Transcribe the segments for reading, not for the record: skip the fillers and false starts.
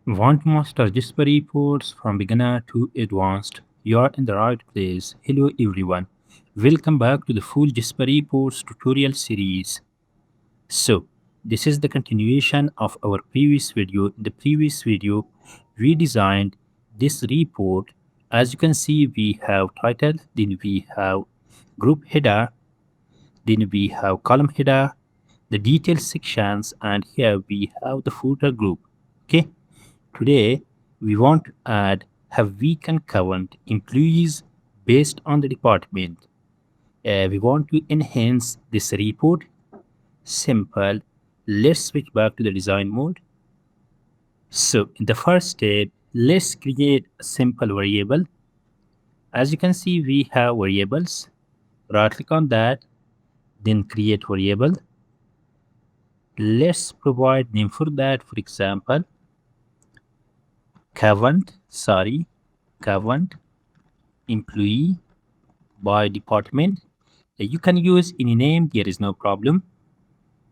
Want to master Jasper reports from beginner to advanced? You're in the right place. Hello everyone. Welcome back to the full Jasper reports tutorial series. So, this is the continuation of our previous video. In the previous video, we designed this report. As you can see, we have title, then we have group header, then we have column header, the detailed sections, and here we have the footer group. Okay. Today, we want to add how we can count employees based on the department. We want to enhance this report. Simple. Let's switch back to the design mode. So, in the first step, let's create a simple variable. As you can see, we have variables. Right click on that, then create variable. Let's provide name for that. For example, count employee by department. You can use any name, there is no problem.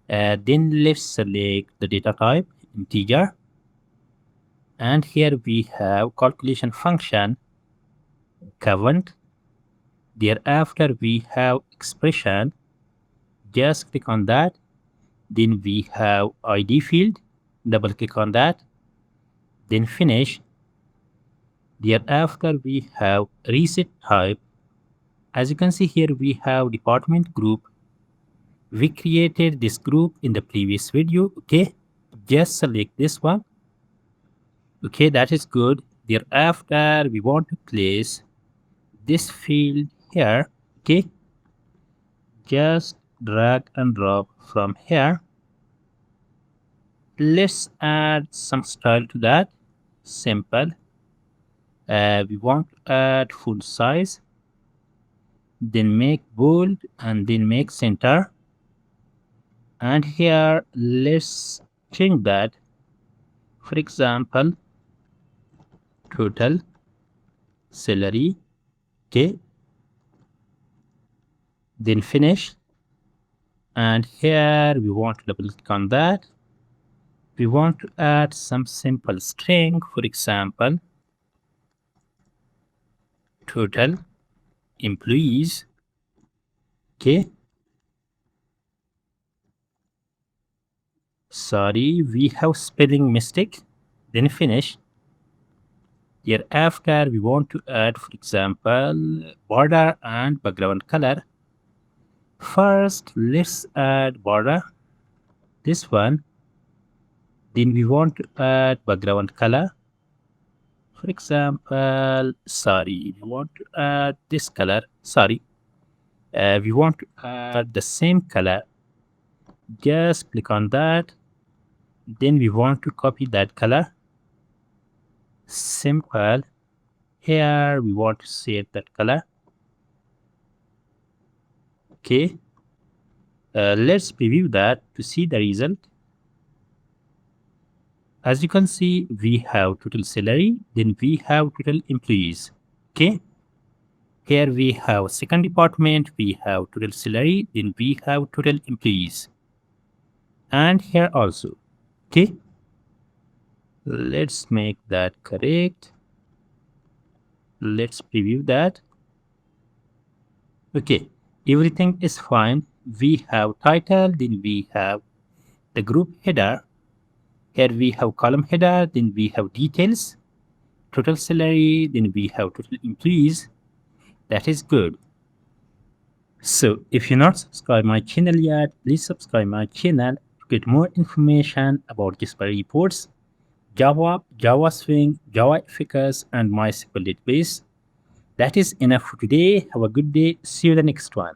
Then let's select the data type integer, and here we have calculation function count. Thereafter we have expression. Just click on that, then we have id field, double click on that, then finish. Thereafter we have reset type. As you can see here, we have department group. We created this group in the previous video. Okay, just select this one. Okay, that is good. Thereafter we want to place this field here. Okay, just drag and drop from here. Let's add some style to that. Simple. We want to add full size, then make bold, and then make center. And here let's change that. For example, total salary. Okay, then finish. And here we want to double click on that. We want to add some simple string. For example, total employees. Okay, sorry, we have spelling mistake. Then finish. Hereafter we want to add, for example, border and background color. First let's add border, this one. Then we want to add background color. For example, sorry, we want to add this color. Sorry, we want to add the same color. Just click on that, then we want to copy that color. Simple. Here we want to save that color. Okay, let's preview that to see the result. As you can see, we have total salary, then we have total employees. Okay, here we have second department, we have total salary, then we have total employees, and here also. Okay, let's make that correct. Let's preview that. Okay, everything is fine. We have title, then we have the group header. Here we have column header, then we have details, total salary, then we have total employees. That is good. So if you're not subscribed my channel yet, please subscribe my channel to get more information about Jasper reports, Java, Java Swing, Java Efficacy, and MySQL database. That is enough for today. Have a good day. See you the next one.